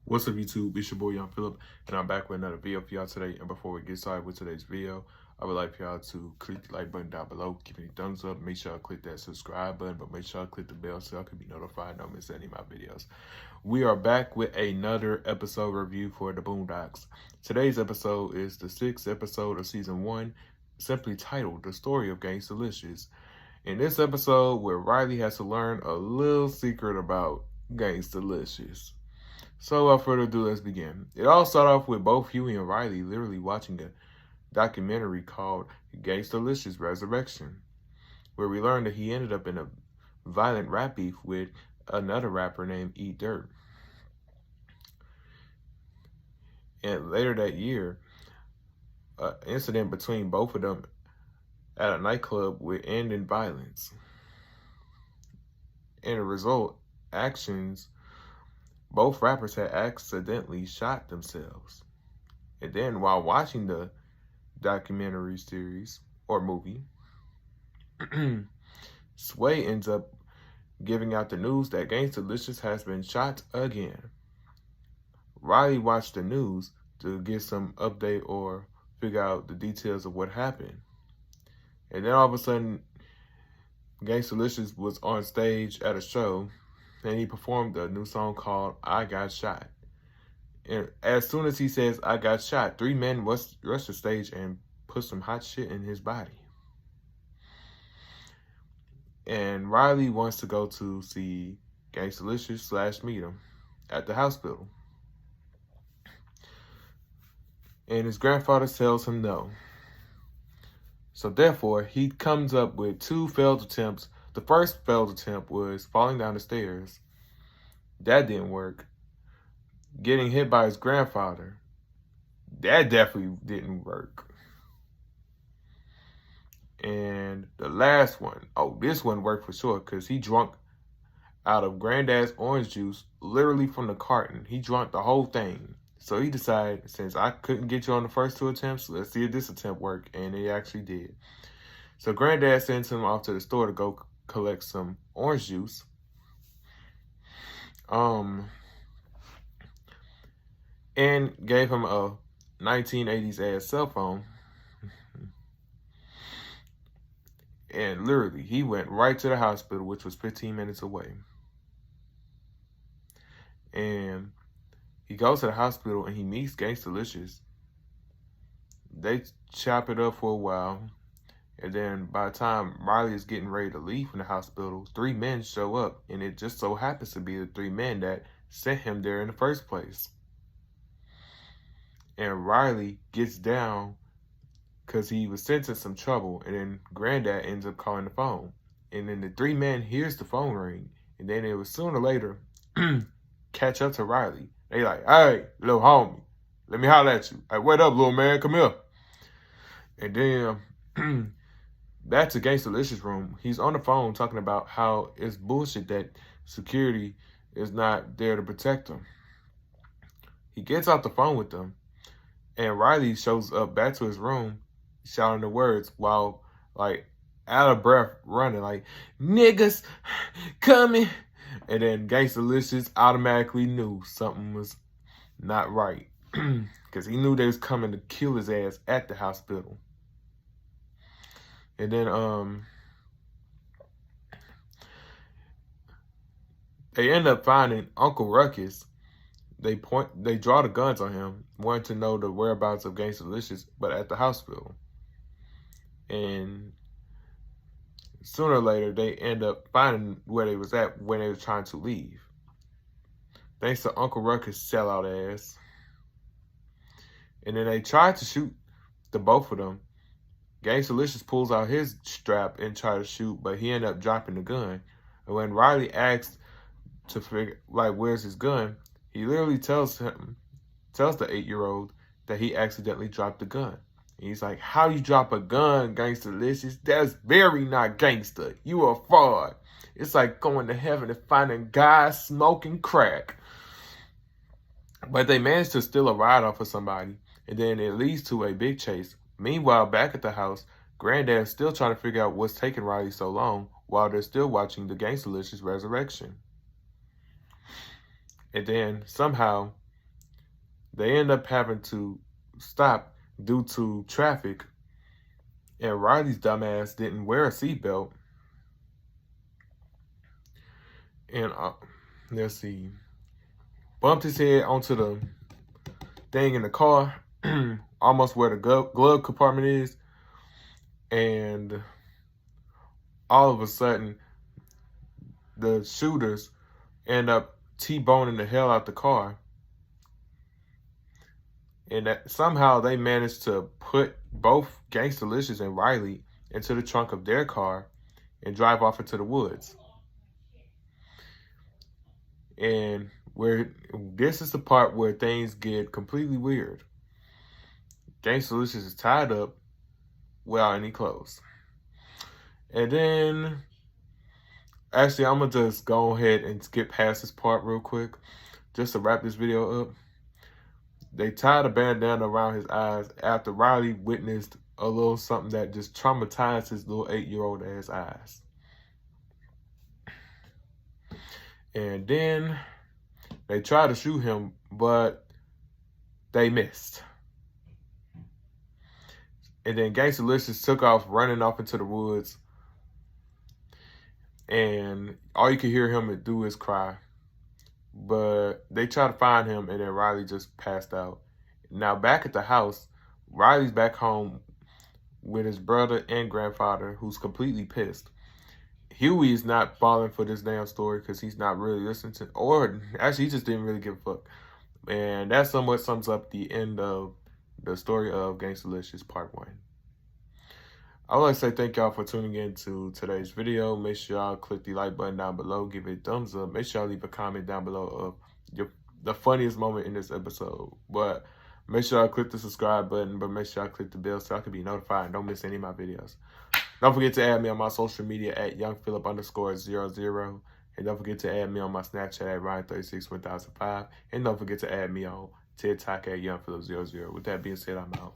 What's up, YouTube? It's your boy Young Phillip, and I'm back with another video for y'all today. And before we get started with today's video, I would like for y'all to click the like button down below, give me a thumbs up, make sure y'all click that subscribe button, but make sure y'all click the bell so y'all can be notified and don't miss any of my videos. We are back with another episode review for the Boondocks. Today's episode is the 6th episode of season 1, simply titled The Story of Gangstalicious. In this episode, where Riley has to learn a little secret about Gangstalicious. So without further ado, let's begin. It all started off with both Huey and Riley literally watching a documentary called Gangstalicious Resurrection, where we learned that he ended up in a violent rap beef with another rapper named E Dirt. And later that year, an incident between both of them at a nightclub would end in violence. And the result, actions, both rappers had accidentally shot themselves. And then while watching the documentary series or movie, Sway ends up giving out the news that Gangstalicious has been shot again. Riley watched the news to get some update or figure out the details of what happened. And then all of a sudden, Gangstalicious was on stage at a show and he performed a new song called I Got Shot. And as soon as he says, I got shot, 3 men rush the stage and put some hot shit in his body. And Riley wants to go to see Gangstalicious / meet him at the hospital. And his grandfather tells him no. So therefore, he comes up with 2 failed attempts. The first failed attempt was falling down the stairs. That didn't work. Getting hit by his grandfather. That definitely didn't work. And the last one, this one worked for sure because he drunk out of Granddad's orange juice, literally from the carton. He drank the whole thing. So he decided, since I couldn't get you on the first 2 attempts, let's see if this attempt worked. And it actually did. So Granddad sends him off to the store to go collect some orange juice. And gave him a 1980s ass cell phone. And literally, he went right to the hospital, which was 15 minutes away. And he goes to the hospital and he meets Gangstalicious. They chop it up for a while. And then by the time Riley is getting ready to leave from the hospital, 3 men show up. And it just so happens to be the 3 men that sent him there in the first place. And Riley gets down because he was sensing some trouble. And then Granddad ends up calling the phone. And then the 3 men hears the phone ring. And then it was sooner or later catch up to Riley. They like, hey, little homie, let me holler at you. Hey, what up, little man? Come here. And then back to Gangstalicious' room. He's on the phone talking about how it's bullshit that security is not there to protect him. He gets off the phone with them. And Riley shows up back to his room shouting the words while, like, out of breath running, like, niggas coming. And then Gangstalicious automatically knew something was not right. Because he knew they was coming to kill his ass at the hospital. And then they end up finding Uncle Ruckus. They draw the guns on him, wanting to know the whereabouts of Gangstalicious, but at the hospital. And sooner or later, they end up finding where they was at when they were trying to leave. Thanks to Uncle Ruckus' sellout ass. And then they tried to shoot the both of them. Gangstalicious pulls out his strap and try to shoot, but he ended up dropping the gun. And when Riley asked to figure, like, where's his gun, he literally tells the 8-year-old that he accidentally dropped the gun. And he's like, how you drop a gun, Gangstalicious? That's very not gangster. You a fraud. It's like going to heaven and finding guys smoking crack. But they managed to steal a ride off of somebody. And then it leads to a big chase. Meanwhile, back at the house, Granddad's still trying to figure out what's taking Riley so long while they're still watching the Gangstalicious Resurrection. And then somehow They end up having to stop due to traffic, and Riley's dumbass didn't wear a seatbelt. And let's see, bumped his head onto the thing in the car, almost where the glove compartment is, and all of a sudden, the shooters end up T-boning the hell out the car. And that somehow they managed to put both Gangstalicious and Riley into the trunk of their car and drive off into the woods. And this is the part where things get completely weird. Gangstalicious is tied up without any clothes. And then, actually, I'm going to just go ahead and skip past this part real quick, just to wrap this video up. They tied a bandana around his eyes after Riley witnessed a little something that just traumatized his little 8-year-old ass eyes. And then they tried to shoot him, but they missed. And then Gangstalicious took off, running off into the woods. And all you could hear him do is cry. But they tried to find him, and then Riley just passed out. Now, back at the house, Riley's back home with his brother and grandfather, who's completely pissed. Huey is not falling for this damn story because he's not really listening to, or actually, he just didn't really give a fuck. And that somewhat sums up the end of the story of Gangstalicious Part 1. I would like to say thank y'all for tuning in to today's video. Make sure y'all click the like button down below. Give it a thumbs up. Make sure y'all leave a comment down below of the funniest moment in this episode. But make sure y'all click the subscribe button. But make sure y'all click the bell so y'all can be notified and don't miss any of my videos. Don't forget to add me on my social media at YoungPhilip_00. And don't forget to add me on my Snapchat at Ryan361005. And don't forget to add me on TikTok at YoungPhilip00. With that being said, I'm out.